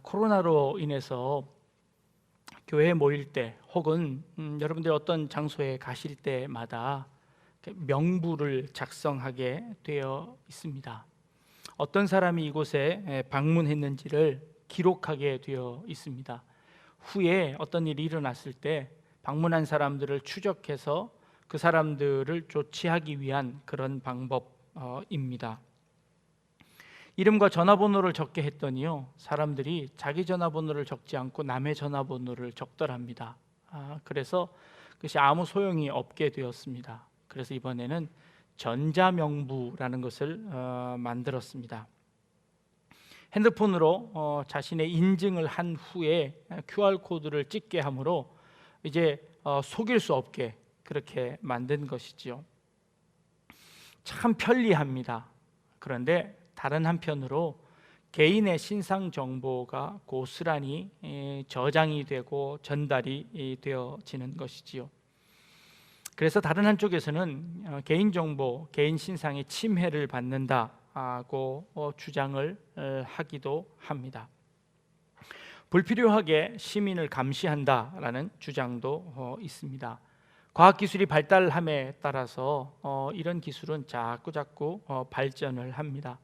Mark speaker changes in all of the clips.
Speaker 1: 코로나로 인해서 교회에 모일 때 혹은 여러분들이 어떤 장소에 가실 때마다 명부를 작성하게 되어 있습니다. 어떤 사람이 이곳에 방문했는지를 기록하게 되어 있습니다. 후에 어떤 일이 일어났을 때 방문한 사람들을 추적해서 그 사람들을 조치하기 위한 그런 방법입니다. 이름과 전화번호를 적게 했더니요, 사람들이 자기 전화번호를 적지 않고 남의 전화번호를 적더랍니다. 그래서 그것이 아무 소용이 없게 되었습니다. 그래서 이번에는 전자명부라는 것을 만들었습니다. 핸드폰으로 자신의 인증을 한 후에 QR코드를 찍게 하므로 이제 속일 수 없게 그렇게 만든 것이지요. 참 편리합니다. 그런데 다른 한편으로 개인의 신상 정보가 고스란히 저장이 되고 전달이 되어지는 것이지요. 그래서 다른 한쪽에서는 개인 정보, 개인 신상의 침해를 받는다고 주장을 하기도 합니다. 불필요하게 시민을 감시한다라는 주장도 있습니다. 과학기술이 발달함에 따라서 이런 기술은 자꾸 발전을 합니다.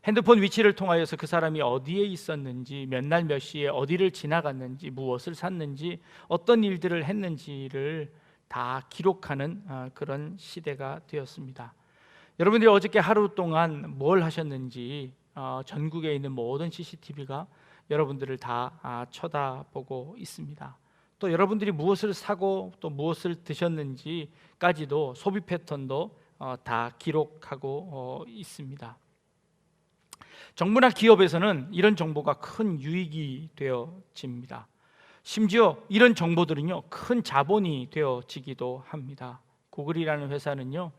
Speaker 1: 핸드폰 위치를 통하여서 그 사람이 어디에 있었는지, 몇 날 몇 시에 어디를 지나갔는지, 무엇을 샀는지, 어떤 일들을 했는지를 다 기록하는 그런 시대가 되었습니다. 여러분들이 어저께 하루 동안 뭘 하셨는지 전국에 있는 모든 CCTV가 여러분들을 다 쳐다보고 있습니다. 또 여러분들이 무엇을 사고 또 무엇을 드셨는지까지도 소비 패턴도 다 기록하고 있습니다. 정부나 기업에서는 이런 정보가 큰 유익이 되어집니다. 심지어 이런 정보들은요, 큰 자본이 되어지기도 합니다. 구글이라는 회사는요,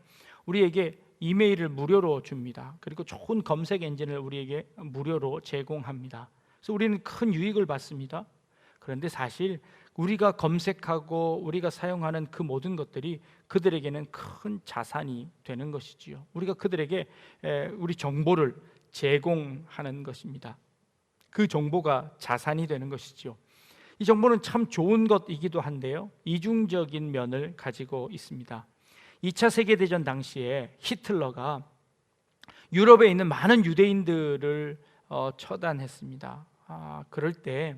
Speaker 1: 우리에게 이메일을 무료로 줍니다. 그리고 좋은 검색 엔진을 우리에게 무료로 제공합니다. 그래서 우리는 큰 유익을 받습니다. 그런데 사실 우리가 검색하고 우리가 사용하는 그 모든 것들이 그들에게는 큰 자산이 되는 것이지요. 우리가 그들에게 우리 정보를 제공하는 것입니다. 그 정보가 자산이 되는 것이죠. 이 정보는 참 좋은 것이기도 한데요, 이중적인 면을 가지고 있습니다. 2차 세계대전 당시에 히틀러가 유럽에 있는 많은 유대인들을 처단했습니다. 그럴 때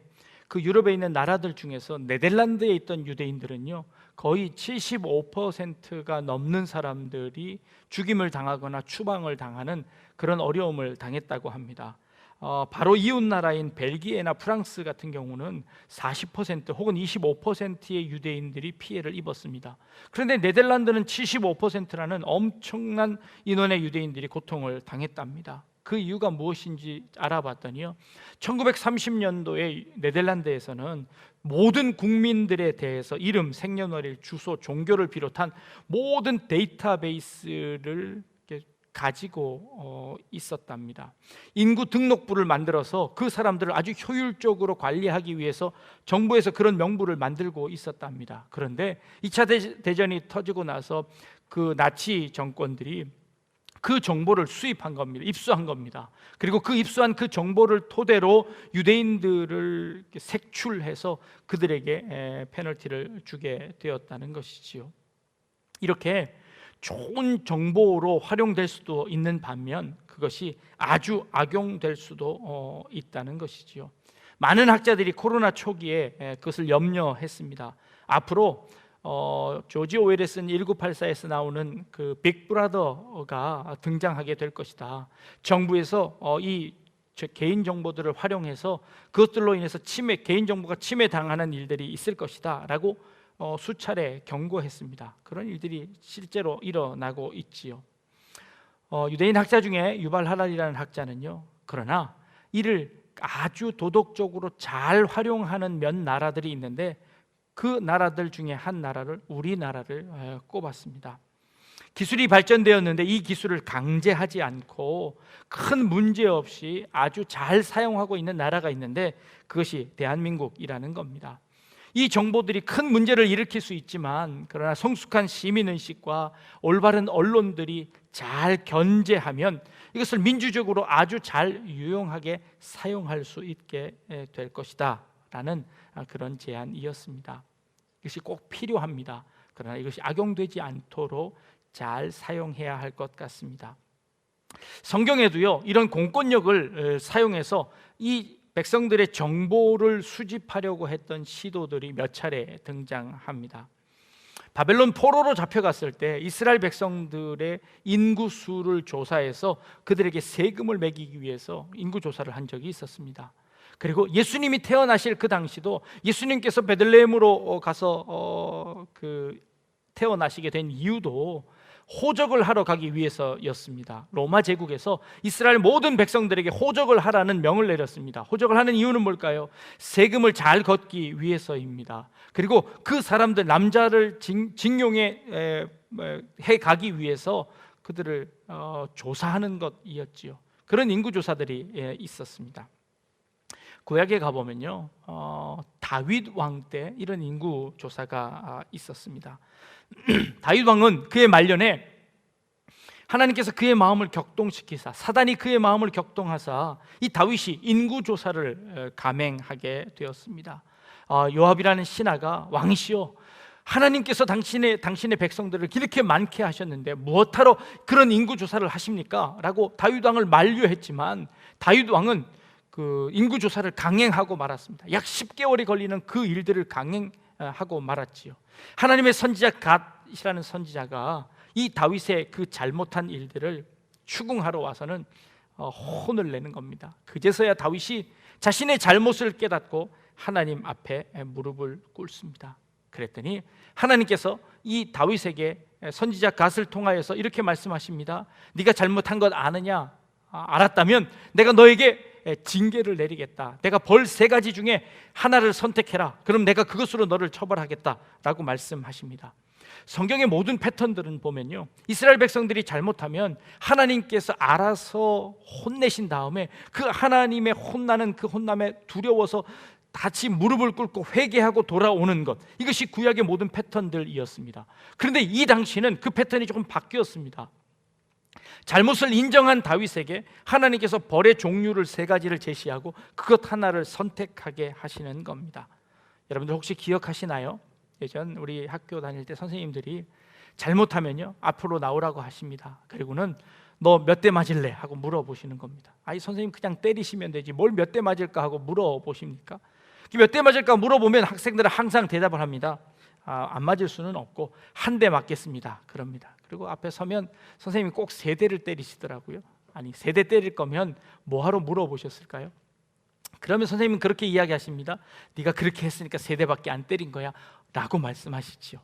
Speaker 1: 그 유럽에 있는 나라들 중에서 네덜란드에 있던 유대인들은요, 거의 75%가 넘는 사람들이 죽임을 당하거나 추방을 당하는 그런 어려움을 당했다고 합니다. 바로 이웃 나라인 벨기에나 프랑스 같은 경우는 40% 혹은 25%의 유대인들이 피해를 입었습니다. 그런데 네덜란드는 75%라는 엄청난 인원의 유대인들이 고통을 당했답니다. 그 이유가 무엇인지 알아봤더니요, 1930년도에 네덜란드에서는 모든 국민들에 대해서 이름, 생년월일, 주소, 종교를 비롯한 모든 데이터베이스를 가지고 있었답니다. 인구 등록부를 만들어서 그 사람들을 아주 효율적으로 관리하기 위해서 정부에서 그런 명부를 만들고 있었답니다. 그런데 2차 대전이 터지고 나서 그 나치 정권들이 그 정보를 수입한 겁니다. 입수한 겁니다. 그리고 그 입수한 그 정보를 토대로 유대인들을 색출해서 그들에게 페널티를 주게 되었다는 것이지요. 이렇게 좋은 정보로 활용될 수도 있는 반면 그것이 아주 악용될 수도 있다는 것이지요. 많은 학자들이 코로나 초기에 그것을 염려했습니다. 앞으로 조지 오웰이 쓴 1984에서 나오는 그 빅브라더가 등장하게 될 것이다. 정부에서 이 개인 정보들을 활용해서 그것들로 인해서 개인 정보가 침해당하는 일들이 있을 것이다 라고 수차례 경고했습니다. 그런 일들이 실제로 일어나고 있지요. 유대인 학자 중에 유발 하랄이라는 학자는요, 그러나 이를 아주 도덕적으로 잘 활용하는 몇 나라들이 있는데 그 나라들 중에 한 나라를, 우리나라를 꼽았습니다. 기술이 발전되었는데 이 기술을 강제하지 않고 큰 문제 없이 아주 잘 사용하고 있는 나라가 있는데 그것이 대한민국이라는 겁니다. 이 정보들이 큰 문제를 일으킬 수 있지만, 그러나 성숙한 시민의식과 올바른 언론들이 잘 견제하면 이것을 민주적으로 아주 잘 유용하게 사용할 수 있게 될 것이다 라는 그런 제안이었습니다. 이것이 꼭 필요합니다. 그러나 이것이 악용되지 않도록 잘 사용해야 할 것 같습니다. 성경에도요, 이런 공권력을 사용해서 이 백성들의 정보를 수집하려고 했던 시도들이 몇 차례 등장합니다. 바벨론 포로로 잡혀갔을 때 이스라엘 백성들의 인구수를 조사해서 그들에게 세금을 매기기 위해서 인구조사를 한 적이 있었습니다. 그리고 예수님이 태어나실 그 당시도 예수님께서 베들레헴으로 가서 태어나시게 된 이유도 호적을 하러 가기 위해서였습니다. 로마 제국에서 이스라엘 모든 백성들에게 호적을 하라는 명을 내렸습니다. 호적을 하는 이유는 뭘까요? 세금을 잘 걷기 위해서입니다. 그리고 그 사람들 남자를 징용해 가기 위해서 그들을 조사하는 것이었지요. 그런 인구조사들이 있었습니다. 구약에 가보면요, 다윗 왕 때 이런 인구조사가 있었습니다. 다윗 왕은 그의 말년에 하나님께서 그의 마음을 격동시키사, 사단이 그의 마음을 격동하사 이 다윗이 인구조사를 감행하게 되었습니다. 요압이라는 신하가 왕이시여, 하나님께서 당신의 백성들을 이렇게 많게 하셨는데 무엇하러 그런 인구조사를 하십니까? 라고 다윗 왕을 만류했지만 다윗 왕은 그 인구조사를 강행하고 말았습니다. 약 10개월이 걸리는 그 일들을 강행하고 말았지요. 하나님의 선지자 갓이라는 선지자가 이 다윗의 그 잘못한 일들을 추궁하러 와서는 혼을 내는 겁니다. 그제서야 다윗이 자신의 잘못을 깨닫고 하나님 앞에 무릎을 꿇습니다. 그랬더니 하나님께서 이 다윗에게 선지자 갓을 통하여서 이렇게 말씀하십니다. 네가 잘못한 것 아느냐? 알았다면 내가 너에게 징계를 내리겠다. 내가 벌 3가지 중에 하나를 선택해라. 그럼 내가 그것으로 너를 처벌하겠다 라고 말씀하십니다. 성경의 모든 패턴들은 보면요, 이스라엘 백성들이 잘못하면 하나님께서 알아서 혼내신 다음에 그 하나님의 혼나는 그 혼남에 두려워서 다시 무릎을 꿇고 회개하고 돌아오는 것, 이것이 구약의 모든 패턴들이었습니다. 그런데 이 당시는 그 패턴이 조금 바뀌었습니다. 잘못을 인정한 다윗에게 하나님께서 벌의 종류를 3가지를 제시하고 그것 하나를 선택하게 하시는 겁니다. 여러분들 혹시 기억하시나요? 예전 우리 학교 다닐 때 선생님들이 잘못하면요 앞으로 나오라고 하십니다. 그리고는 너 몇 대 맞을래? 하고 물어보시는 겁니다. 아이 선생님 그냥 때리시면 되지 뭘 몇 대 맞을까 하고 물어보십니까? 몇 대 맞을까 물어보면 학생들은 항상 대답을 합니다. 안 맞을 수는 없고 1대 맞겠습니다. 그럽니다. 그리고 앞에 서면 선생님이 꼭 3대를 때리시더라고요. 아니 3대 때릴 거면 뭐하러 물어보셨을까요? 그러면 선생님은 그렇게 이야기하십니다. 네가 그렇게 했으니까 3대밖에 안 때린 거야 라고 말씀하시지요.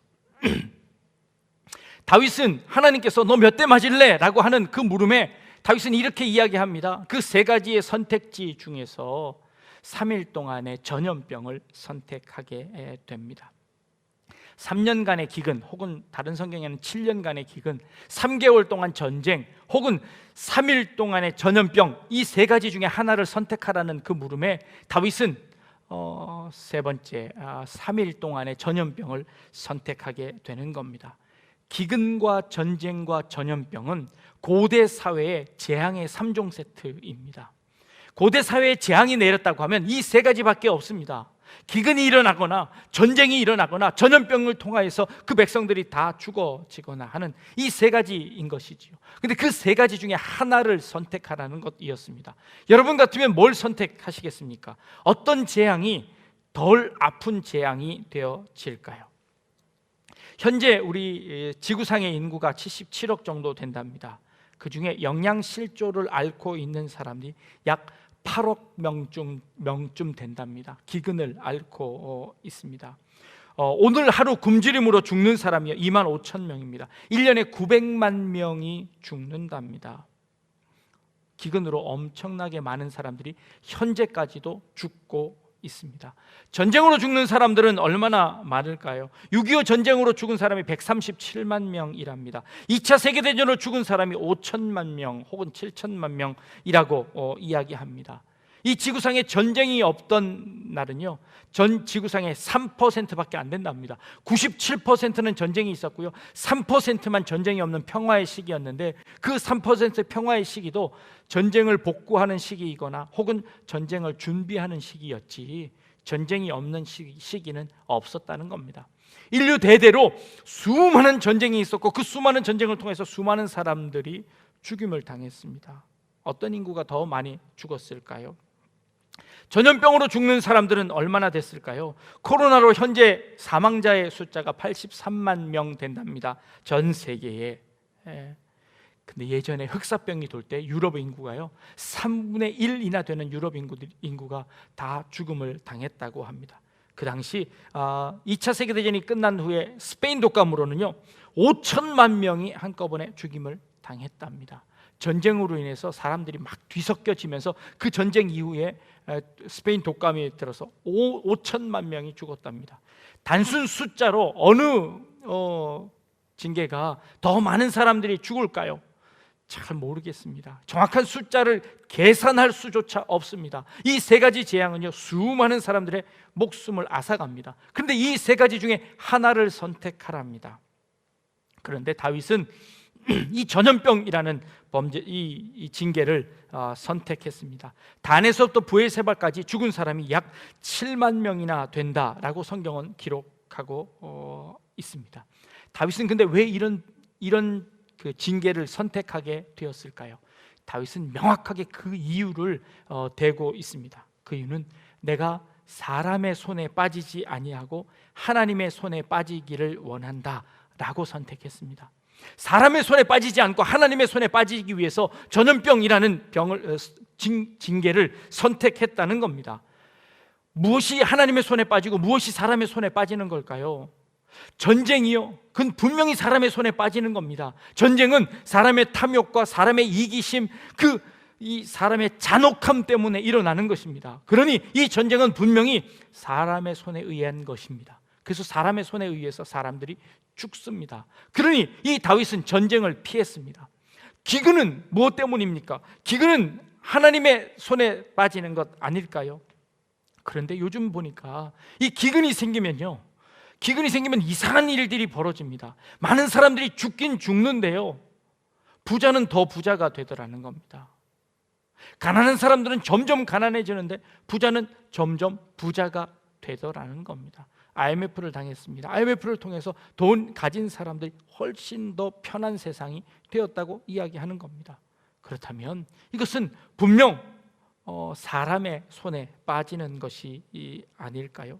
Speaker 1: 다윗은 하나님께서 너 몇 대 맞을래? 라고 하는 그 물음에 다윗은 이렇게 이야기합니다. 그 3가지의 선택지 중에서 3일 동안의 전염병을 선택하게 됩니다. 3년간의 기근, 혹은 다른 성경에는 7년간의 기근, 3개월 동안 전쟁, 혹은 3일 동안의 전염병, 이 3가지 중에 하나를 선택하라는 그 물음에 다윗은 3번째 3일 동안의 전염병을 선택하게 되는 겁니다. 기근과 전쟁과 전염병은 고대 사회의 재앙의 3종 세트입니다. 고대 사회에 재앙이 내렸다고 하면 이 3가지밖에 없습니다. 기근이 일어나거나 전쟁이 일어나거나 전염병을 통하여서 그 백성들이 다 죽어지거나 하는 이 3가지인 것이지요. 그런데 그 3가지 중에 하나를 선택하라는 것이었습니다. 여러분 같으면 뭘 선택하시겠습니까? 어떤 재앙이 덜 아픈 재앙이 되어질까요? 현재 우리 지구상의 인구가 77억 정도 된답니다. 그 중에 영양실조를 앓고 있는 사람이 약 8억 명쯤 된답니다. 기근을 앓고 있습니다. 오늘 하루 굶주림으로 죽는 사람이 2만 5천 명입니다. 1년에 900만 명이 죽는답니다. 기근으로 엄청나게 많은 사람들이 현재까지도 죽고 있습니다. 전쟁으로 죽는 사람들은 얼마나 많을까요? 6.25 전쟁으로 죽은 사람이 137만 명이랍니다. 2차 세계대전으로 죽은 사람이 5천만 명 혹은 7천만 명이라고 이야기합니다. 이 지구상에 전쟁이 없던 날은요, 전 지구상의 3%밖에 안 된답니다. 97%는 전쟁이 있었고요, 3%만 전쟁이 없는 평화의 시기였는데, 그 3% 평화의 시기도 전쟁을 복구하는 시기이거나 혹은 전쟁을 준비하는 시기였지, 전쟁이 없는 시기는 없었다는 겁니다. 인류 대대로 수많은 전쟁이 있었고, 그 수많은 전쟁을 통해서 수많은 사람들이 죽임을 당했습니다. 어떤 인구가 더 많이 죽었을까요? 전염병으로 죽는 사람들은 얼마나 됐을까요? 코로나로 현재 사망자의 숫자가 83만 명 된답니다, 전 세계에. 근데 예전에 흑사병이 돌 때 유럽 인구가요 3분의 1이나 되는 유럽 인구가 다 죽음을 당했다고 합니다. 그 당시 2차 세계대전이 끝난 후에 스페인 독감으로는요 5천만 명이 한꺼번에 죽임을 당했답니다. 전쟁으로 인해서 사람들이 막 뒤섞여지면서 그 전쟁 이후에 스페인 독감이 들어서 5천만 명이 죽었답니다. 단순 숫자로 어느 징계가 더 많은 사람들이 죽을까요? 잘 모르겠습니다. 정확한 숫자를 계산할 수조차 없습니다. 이 세 가지 재앙은요 수많은 사람들의 목숨을 앗아갑니다. 그런데 이 세 가지 중에 하나를 선택하랍니다. 그런데 다윗은 이 전염병이라는 범죄, 이 징계를 선택했습니다. 단에서부터 부에세발까지 죽은 사람이 약 7만 명이나 된다라고 성경은 기록하고 있습니다. 다윗은 근데 왜 이런 그 징계를 선택하게 되었을까요? 다윗은 명확하게 그 이유를 대고 있습니다. 그 이유는 내가 사람의 손에 빠지지 아니하고 하나님의 손에 빠지기를 원한다라고 선택했습니다. 사람의 손에 빠지지 않고 하나님의 손에 빠지기 위해서 전염병이라는 징계를 선택했다는 겁니다. 무엇이 하나님의 손에 빠지고 무엇이 사람의 손에 빠지는 걸까요? 전쟁이요, 그건 분명히 사람의 손에 빠지는 겁니다. 전쟁은 사람의 탐욕과 사람의 이기심, 이 사람의 잔혹함 때문에 일어나는 것입니다. 그러니 이 전쟁은 분명히 사람의 손에 의한 것입니다. 그래서 사람의 손에 의해서 사람들이 죽습니다. 그러니 이 다윗은 전쟁을 피했습니다. 기근은 무엇 때문입니까? 기근은 하나님의 손에 빠지는 것 아닐까요? 그런데 요즘 보니까 이 기근이 생기면 이상한 일들이 벌어집니다. 많은 사람들이 죽긴 죽는데요, 부자는 더 부자가 되더라는 겁니다. 가난한 사람들은 점점 가난해지는데 부자는 점점 부자가 되더라는 겁니다. IMF를 당했습니다. IMF를 통해서 돈 가진 사람들이 훨씬 더 편한 세상이 되었다고 이야기하는 겁니다. 그렇다면 이것은 분명 사람의 손에 빠지는 것이 아닐까요?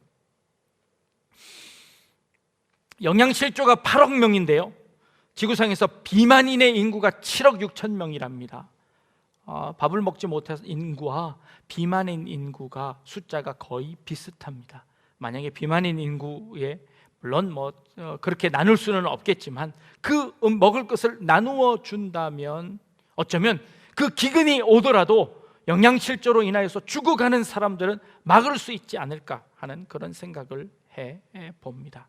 Speaker 1: 영양실조가 8억 명인데요, 지구상에서 비만인의 인구가 7억 6천 명이랍니다. 밥을 먹지 못해서 인구와 비만인 인구가 숫자가 거의 비슷합니다. 만약에 비만인 인구에 물론 그렇게 나눌 수는 없겠지만 그 먹을 것을 나누어 준다면 어쩌면 그 기근이 오더라도 영양실조로 인하여서 죽어가는 사람들은 막을 수 있지 않을까 하는 그런 생각을 해 봅니다.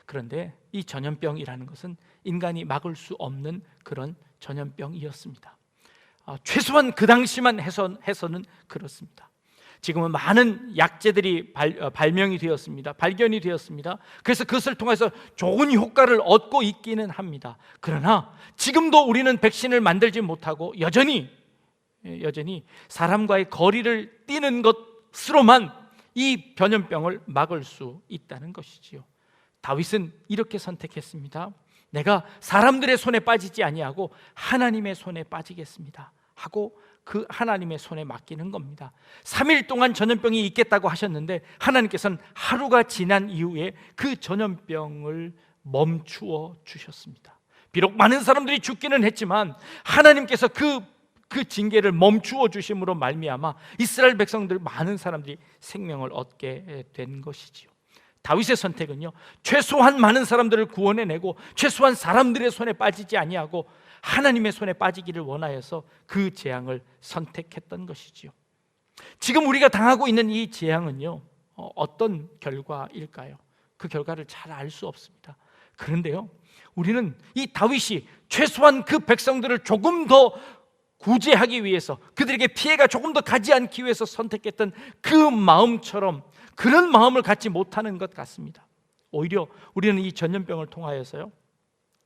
Speaker 1: 그런데 이 전염병이라는 것은 인간이 막을 수 없는 그런 전염병이었습니다. 최소한 그 당시만 해서는 그렇습니다. 지금은 많은 약제들이 발명이 되었습니다. 발견이 되었습니다. 그래서 그것을 통해서 좋은 효과를 얻고 있기는 합니다. 그러나 지금도 우리는 백신을 만들지 못하고 여전히 사람과의 거리를 띄는 것으로만 이 전염병을 막을 수 있다는 것이지요. 다윗은 이렇게 선택했습니다. 내가 사람들의 손에 빠지지 아니하고 하나님의 손에 빠지겠습니다 하고 그 하나님의 손에 맡기는 겁니다. 3일 동안 전염병이 있겠다고 하셨는데 하나님께서는 하루가 지난 이후에 그 전염병을 멈추어 주셨습니다. 비록 많은 사람들이 죽기는 했지만 하나님께서 그 징계를 멈추어 주심으로 말미암아 이스라엘 백성들 많은 사람들이 생명을 얻게 된 것이지요. 다윗의 선택은요, 최소한 많은 사람들을 구원해내고 최소한 사람들의 손에 빠지지 아니하고 하나님의 손에 빠지기를 원하여서 그 재앙을 선택했던 것이지요. 지금 우리가 당하고 있는 이 재앙은요, 어떤 결과일까요? 그 결과를 잘 알 수 없습니다. 그런데요, 우리는 이 다윗이 최소한 그 백성들을 조금 더 구제하기 위해서, 그들에게 피해가 조금 더 가지 않기 위해서 선택했던 그 마음처럼 그런 마음을 갖지 못하는 것 같습니다. 오히려 우리는 이 전염병을 통하여서요,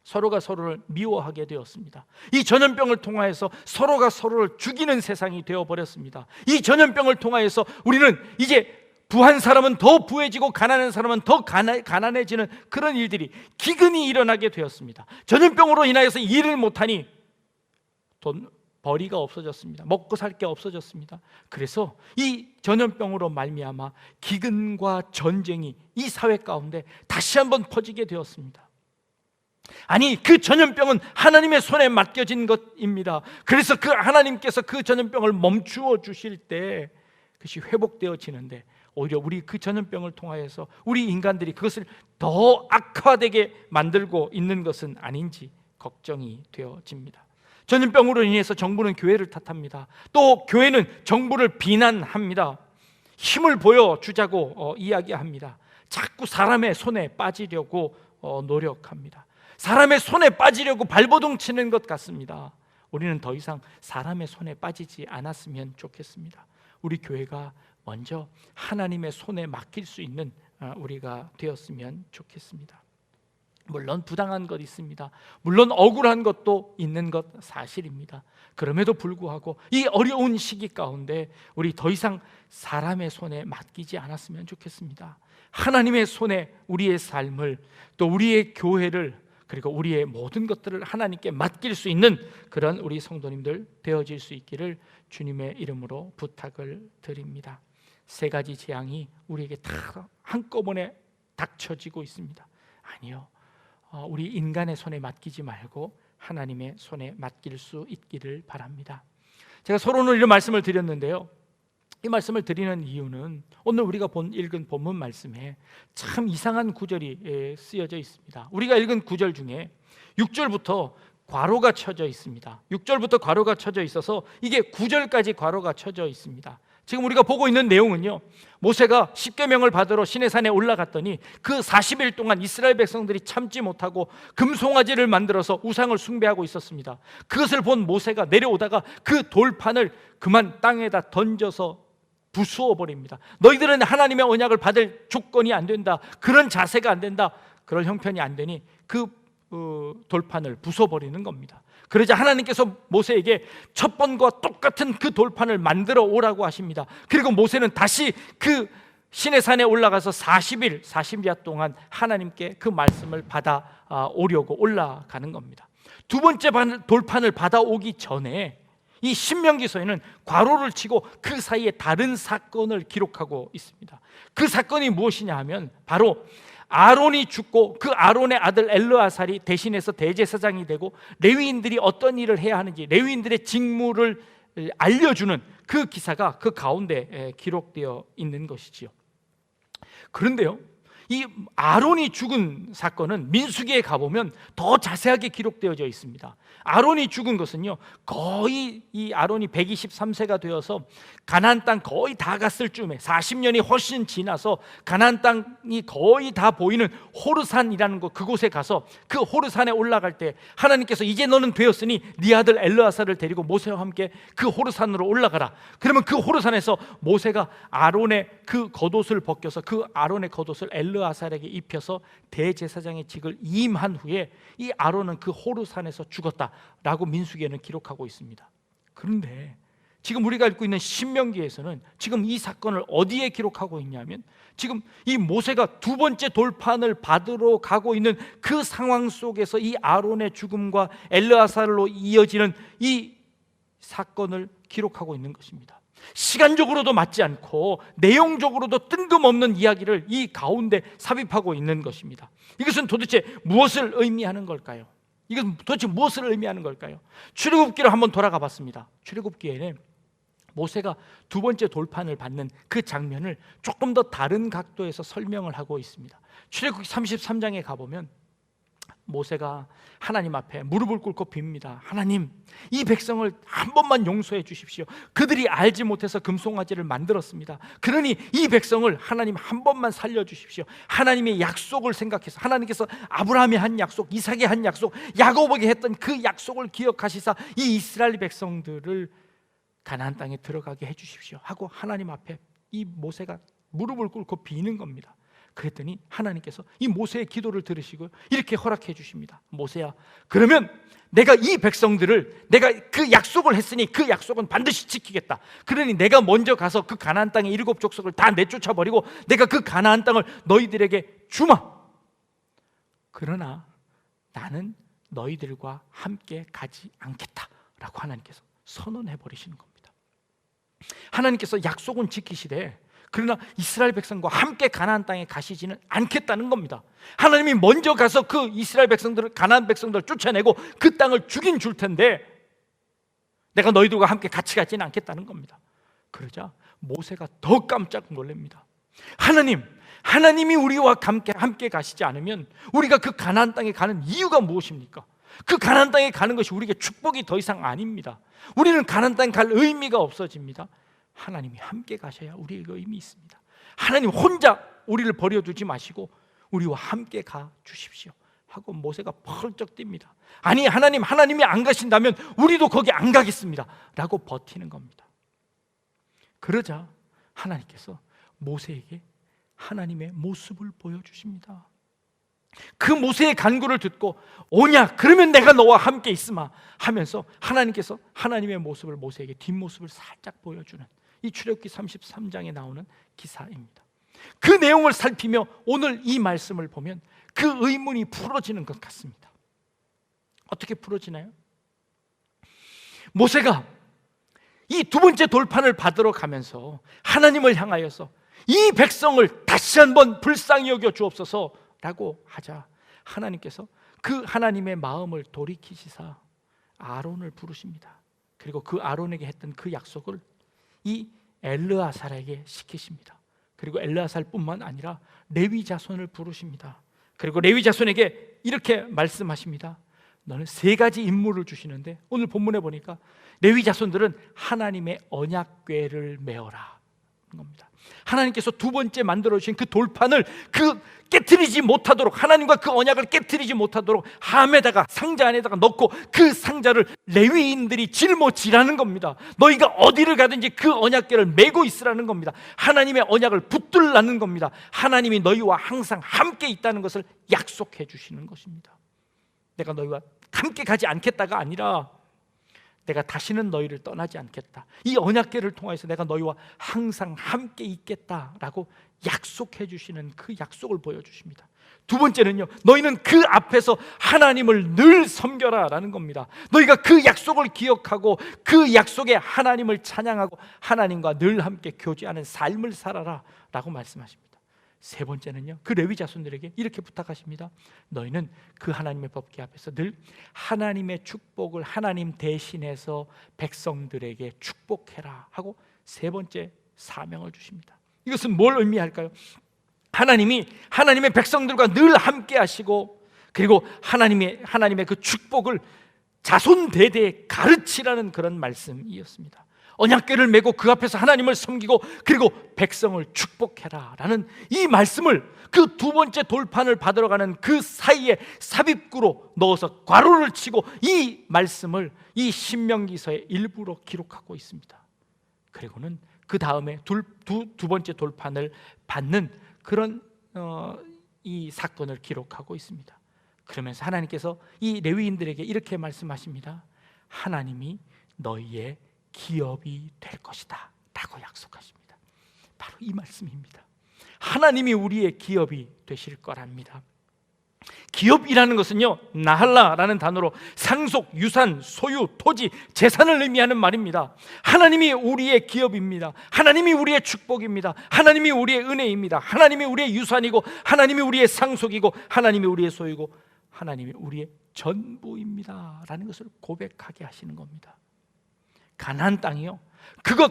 Speaker 1: 서로가 서로를 미워하게 되었습니다. 이 전염병을 통하여서 서로가 서로를 죽이는 세상이 되어버렸습니다. 이 전염병을 통하여서 우리는 이제 부한 사람은 더 부해지고 가난한 사람은 더 가난해지는 그런 일들이 기근이 일어나게 되었습니다. 전염병으로 인하여서 일을 못하니 벌이가 없어졌습니다. 먹고 살 게 없어졌습니다. 그래서 이 전염병으로 말미암아 기근과 전쟁이 이 사회 가운데 다시 한번 퍼지게 되었습니다. 아니, 그 전염병은 하나님의 손에 맡겨진 것입니다. 그래서 그 하나님께서 그 전염병을 멈추어 주실 때 그것이 회복되어지는데, 오히려 우리 그 전염병을 통하여서 우리 인간들이 그것을 더 악화되게 만들고 있는 것은 아닌지 걱정이 되어집니다. 전염병으로 인해서 정부는 교회를 탓합니다. 또 교회는 정부를 비난합니다. 힘을 보여주자고 이야기합니다. 자꾸 사람의 손에 빠지려고 노력합니다. 사람의 손에 빠지려고 발버둥 치는 것 같습니다. 우리는 더 이상 사람의 손에 빠지지 않았으면 좋겠습니다. 우리 교회가 먼저 하나님의 손에 맡길 수 있는 우리가 되었으면 좋겠습니다. 물론 부당한 것 있습니다. 물론 억울한 것도 있는 것 사실입니다. 그럼에도 불구하고 이 어려운 시기 가운데 우리 더 이상 사람의 손에 맡기지 않았으면 좋겠습니다. 하나님의 손에 우리의 삶을, 또 우리의 교회를, 그리고 우리의 모든 것들을 하나님께 맡길 수 있는 그런 우리 성도님들 되어질 수 있기를 주님의 이름으로 부탁을 드립니다. 세 가지 재앙이 우리에게 다 한꺼번에 닥쳐지고 있습니다. 아니요, 우리 인간의 손에 맡기지 말고 하나님의 손에 맡길 수 있기를 바랍니다. 제가 서론을 이런 말씀을 드렸는데요, 이 말씀을 드리는 이유는 오늘 우리가 읽은 본문 말씀에 참 이상한 구절이 쓰여져 있습니다. 우리가 읽은 구절 중에 6절부터 괄호가 쳐져 있습니다. 6절부터 괄호가 쳐져 있어서 이게 9절까지 괄호가 쳐져 있습니다. 지금 우리가 보고 있는 내용은요, 모세가 십계명을 받으러 시내산에 올라갔더니 그 40일 동안 이스라엘 백성들이 참지 못하고 금송아지를 만들어서 우상을 숭배하고 있었습니다. 그것을 본 모세가 내려오다가 그 돌판을 그만 땅에다 던져서 부수어 버립니다. 너희들은 하나님의 언약을 받을 조건이 안 된다, 그런 자세가 안 된다, 그럴 형편이 안 되니 그 돌판을 부숴버리는 겁니다. 그러자 하나님께서 모세에게 첫 번과 똑같은 그 돌판을 만들어 오라고 하십니다. 그리고 모세는 다시 그 시내산에 올라가서 40야 동안 하나님께 그 말씀을 받아 오려고 올라가는 겁니다. 두 번째 돌판을 받아오기 전에 이 신명기서에는 괄호를 치고 그 사이에 다른 사건을 기록하고 있습니다. 그 사건이 무엇이냐 하면 바로 아론이 죽고 그 아론의 아들 엘르아살이 대신해서 대제사장이 되고 레위인들이 어떤 일을 해야 하는지, 레위인들의 직무를 알려주는 그 기사가 그 가운데 기록되어 있는 것이지요. 그런데요, 이 아론이 죽은 사건은 민수기에 가보면 더 자세하게 기록되어져 있습니다. 아론이 죽은 것은요, 거의 이 아론이 123세가 되어서 가나안 땅 거의 다 갔을 쯤에 40년이 훨씬 지나서 가나안 땅이 거의 다 보이는 호르산이라는 곳, 그곳에 가서 그 호르산에 올라갈 때 하나님께서 이제 너는 되었으니 네 아들 엘르아살을 데리고 모세와 함께 그 호르산으로 올라가라. 그러면 그 호르산에서 모세가 아론의 그 겉옷을 벗겨서 그 아론의 겉옷을 엘르아살에게 입혀서 대제사장의 직을 임한 후에 이 아론은 그 호르산에서 죽었다라고 민수기에는 기록하고 있습니다. 그런데 지금 우리가 읽고 있는 신명기에서는 지금 이 사건을 어디에 기록하고 있냐면, 지금 이 모세가 두 번째 돌판을 받으러 가고 있는 그 상황 속에서 이 아론의 죽음과 엘르아살로 이어지는 이 사건을 기록하고 있는 것입니다. 시간적으로도 맞지 않고 내용적으로도 뜬금없는 이야기를 이 가운데 삽입하고 있는 것입니다. 이것은 도대체 무엇을 의미하는 걸까요? 이것은 도대체 무엇을 의미하는 걸까요? 출애굽기로 한번 돌아가 봤습니다. 출애굽기에는 모세가 두 번째 돌판을 받는 그 장면을 조금 더 다른 각도에서 설명을 하고 있습니다. 출애굽기 33장에 가보면 모세가 하나님 앞에 무릎을 꿇고 빕니다. 하나님, 이 백성을 한 번만 용서해 주십시오. 그들이 알지 못해서 금송아지를 만들었습니다. 그러니 이 백성을 하나님 한 번만 살려주십시오. 하나님의 약속을 생각해서, 하나님께서 아브라함이 한 약속, 이삭이 한 약속, 야곱에게 했던 그 약속을 기억하시사 이 이스라엘 백성들을 가나안 땅에 들어가게 해주십시오 하고 하나님 앞에 이 모세가 무릎을 꿇고 비는 겁니다. 그랬더니 하나님께서 이 모세의 기도를 들으시고 이렇게 허락해 주십니다. 모세야, 그러면 내가 이 백성들을, 내가 그 약속을 했으니 그 약속은 반드시 지키겠다. 그러니 내가 먼저 가서 그 가나안 땅의 7 족속을 다 내쫓아 버리고 내가 그 가나안 땅을 너희들에게 주마. 그러나 나는 너희들과 함께 가지 않겠다라고 하나님께서 선언해 버리시는 겁니다. 하나님께서 약속은 지키시되 그러나 이스라엘 백성과 함께 가나안 땅에 가시지는 않겠다는 겁니다. 하나님이 먼저 가서 그 이스라엘 백성들을, 가나안 백성들을 쫓아내고 그 땅을 주긴 줄 텐데 내가 너희들과 함께 같이 가지는 않겠다는 겁니다. 그러자 모세가 더 깜짝 놀랍니다. 하나님이 우리와 함께 가시지 않으면 우리가 그 가나안 땅에 가는 이유가 무엇입니까? 그 가나안 땅에 가는 것이 우리에게 축복이 더 이상 아닙니다. 우리는 가나안 땅에 갈 의미가 없어집니다. 하나님이 함께 가셔야 우리에게 의미 있습니다. 하나님 혼자 우리를 버려두지 마시고 우리와 함께 가 주십시오 하고 모세가 펄쩍 뜁니다. 아니 하나님이 안 가신다면 우리도 거기 안 가겠습니다 라고 버티는 겁니다. 그러자 하나님께서 모세에게 하나님의 모습을 보여주십니다. 그 모세의 간구를 듣고 오냐, 그러면 내가 너와 함께 있으마 하면서 하나님께서 하나님의 모습을, 모세에게 뒷모습을 살짝 보여주는 이 출애굽기 33장에 나오는 기사입니다. 그 내용을 살피며 오늘 이 말씀을 보면 그 의문이 풀어지는 것 같습니다. 어떻게 풀어지나요? 모세가 이 두 번째 돌판을 받으러 가면서 하나님을 향하여서 이 백성을 다시 한번 불쌍히 여겨 주옵소서 라고 하자 하나님께서 그 하나님의 마음을 돌이키시사 아론을 부르십니다. 그리고 그 아론에게 했던 그 약속을 이 엘르아살에게 시키십니다. 그리고 엘르아살뿐만 아니라 레위 자손을 부르십니다. 그리고 레위 자손에게 이렇게 말씀하십니다. 너는 3가지 임무를 주시는데 오늘 본문에 보니까 레위 자손들은 하나님의 언약궤를 메어라 겁니다. 하나님께서 두 번째 만들어주신 그 돌판을 깨트리지 못하도록, 하나님과 그 언약을 깨트리지 못하도록 함에다가, 상자 안에다가 넣고 그 상자를 레위인들이 짊어지라는 겁니다. 너희가 어디를 가든지 그 언약궤를 메고 있으라는 겁니다. 하나님의 언약을 붙들라는 겁니다. 하나님이 너희와 항상 함께 있다는 것을 약속해 주시는 것입니다. 내가 너희와 함께 가지 않겠다가 아니라 내가 다시는 너희를 떠나지 않겠다. 이 언약궤를 통해서 내가 너희와 항상 함께 있겠다라고 약속해 주시는 그 약속을 보여주십니다. 두 번째는요, 너희는 그 앞에서 하나님을 늘 섬겨라 라는 겁니다. 너희가 그 약속을 기억하고 그 약속에 하나님을 찬양하고 하나님과 늘 함께 교제하는 삶을 살아라 라고 말씀하십니다. 세 번째는요, 그 레위 자손들에게 이렇게 부탁하십니다. 너희는 그 하나님의 법궤 앞에서 늘 하나님의 축복을 하나님 대신해서 백성들에게 축복해라 하고 세 번째 사명을 주십니다. 이것은 뭘 의미할까요? 하나님의 백성들과 늘 함께 하시고 그리고 하나님의 그 축복을 자손 대대에 가르치라는 그런 말씀이었습니다. 언약궤를 메고 그 앞에서 하나님을 섬기고 그리고 백성을 축복해라 라는 이 말씀을 그 두 번째 돌판을 받으러 가는 그 사이에 삽입구로 넣어서 괄호를 치고 이 말씀을 이 신명기서의 일부로 기록하고 있습니다. 그리고는 그 다음에 두 번째 돌판을 받는 그런 이 사건을 기록하고 있습니다. 그러면서 하나님께서 이 레위인들에게 이렇게 말씀하십니다. 하나님이 너희의 기업이 될 것이다 라고 약속하십니다. 바로 이 말씀입니다. 하나님이 우리의 기업이 되실 거랍니다. 기업이라는 것은요, 나할라라는 단어로 상속, 유산, 소유, 토지, 재산을 의미하는 말입니다. 하나님이 우리의 기업입니다. 하나님이 우리의 축복입니다. 하나님이 우리의 은혜입니다. 하나님이 우리의 유산이고 하나님이 우리의 상속이고 하나님이 우리의 소유고 하나님이 우리의 전부입니다 라는 것을 고백하게 하시는 겁니다. 가나안 땅이요, 그것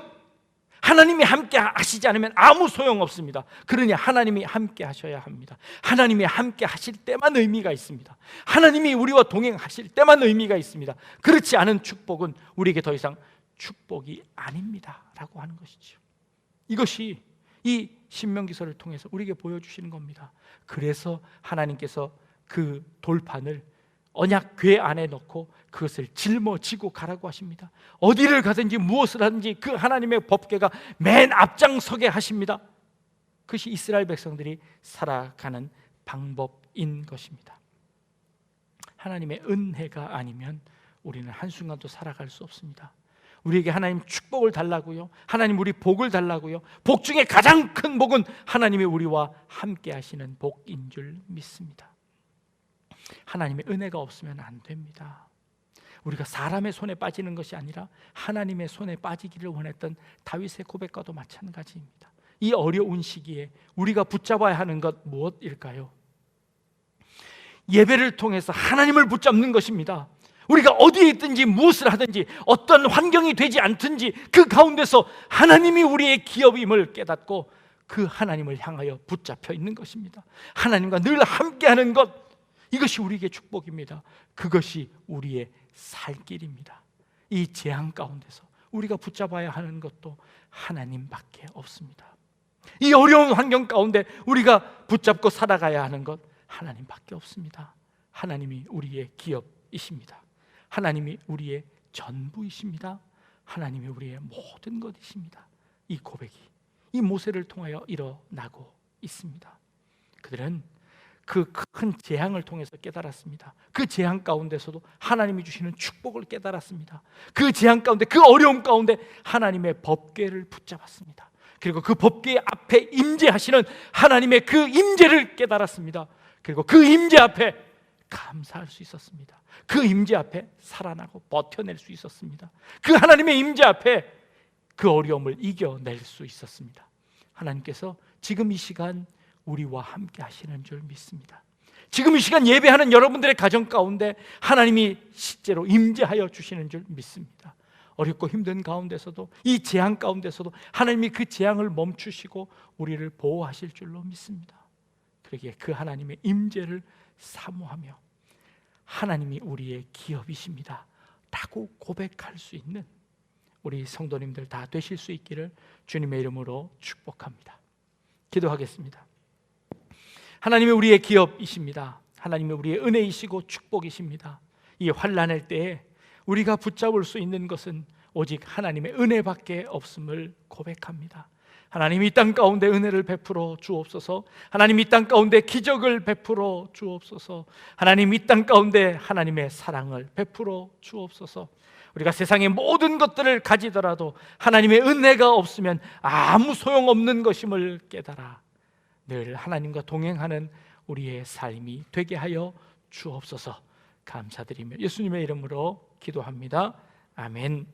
Speaker 1: 하나님이 함께 하시지 않으면 아무 소용 없습니다. 그러니 하나님이 함께 하셔야 합니다. 하나님이 함께 하실 때만 의미가 있습니다. 하나님이 우리와 동행하실 때만 의미가 있습니다. 그렇지 않은 축복은 우리에게 더 이상 축복이 아닙니다 라고 하는 것이죠. 이것이 이 신명기서를 통해서 우리에게 보여주시는 겁니다. 그래서 하나님께서 그 돌판을 언약 궤 안에 넣고 그것을 짊어지고 가라고 하십니다. 어디를 가든지 무엇을 하든지 그 하나님의 법궤가 맨 앞장서게 하십니다. 그것이 이스라엘 백성들이 살아가는 방법인 것입니다. 하나님의 은혜가 아니면 우리는 한순간도 살아갈 수 없습니다. 우리에게 하나님 축복을 달라고요, 하나님 우리 복을 달라고요. 복 중에 가장 큰 복은 하나님이 우리와 함께 하시는 복인 줄 믿습니다. 하나님의 은혜가 없으면 안 됩니다. 우리가 사람의 손에 빠지는 것이 아니라 하나님의 손에 빠지기를 원했던 다윗의 고백과도 마찬가지입니다. 이 어려운 시기에 우리가 붙잡아야 하는 것 무엇일까요? 예배를 통해서 하나님을 붙잡는 것입니다. 우리가 어디에 있든지 무엇을 하든지 어떤 환경이 되지 않든지 그 가운데서 하나님이 우리의 기업임을 깨닫고 그 하나님을 향하여 붙잡혀 있는 것입니다. 하나님과 늘 함께하는 것, 이것이 우리에게 축복입니다. 그것이 우리의 살 길입니다. 이 재앙 가운데서 우리가 붙잡아야 하는 것도 하나님밖에 없습니다. 이 어려운 환경 가운데 우리가 붙잡고 살아가야 하는 것 하나님밖에 없습니다. 하나님이 우리의 기업이십니다. 하나님이 우리의 전부이십니다. 하나님이 우리의 모든 것이십니다. 이 고백이 이 모세를 통하여 일어나고 있습니다. 그들은 그 큰 재앙을 통해서 깨달았습니다. 그 재앙 가운데서도 하나님이 주시는 축복을 깨달았습니다. 그 재앙 가운데, 그 어려움 가운데 하나님의 법궤를 붙잡았습니다. 그리고 그 법궤 앞에 임재하시는 하나님의 그 임재를 깨달았습니다. 그리고 그 임재 앞에 감사할 수 있었습니다. 그 임재 앞에 살아나고 버텨낼 수 있었습니다. 그 하나님의 임재 앞에 그 어려움을 이겨낼 수 있었습니다. 하나님께서 지금 이 시간 우리와 함께 하시는 줄 믿습니다. 지금 이 시간 예배하는 여러분들의 가정 가운데 하나님이 실제로 임재하여 주시는 줄 믿습니다. 어렵고 힘든 가운데서도, 이 재앙 가운데서도 하나님이 그 재앙을 멈추시고 우리를 보호하실 줄로 믿습니다. 그러기에 그 하나님의 임재를 사모하며 하나님이 우리의 기업이십니다 라고 고백할 수 있는 우리 성도님들 다 되실 수 있기를 주님의 이름으로 축복합니다. 기도하겠습니다. 하나님이 우리의 기업이십니다. 하나님이 우리의 은혜이시고 축복이십니다. 이 환난의 때에 우리가 붙잡을 수 있는 것은 오직 하나님의 은혜밖에 없음을 고백합니다. 하나님 이 땅 가운데 은혜를 베풀어 주옵소서. 하나님 이 땅 가운데 기적을 베풀어 주옵소서. 하나님 이 땅 가운데 하나님의 사랑을 베풀어 주옵소서. 우리가 세상의 모든 것들을 가지더라도 하나님의 은혜가 없으면 아무 소용없는 것임을 깨달아 늘 하나님과 동행하는 우리의 삶이 되게 하여 주옵소서. 감사드리며 예수님의 이름으로 기도합니다. 아멘.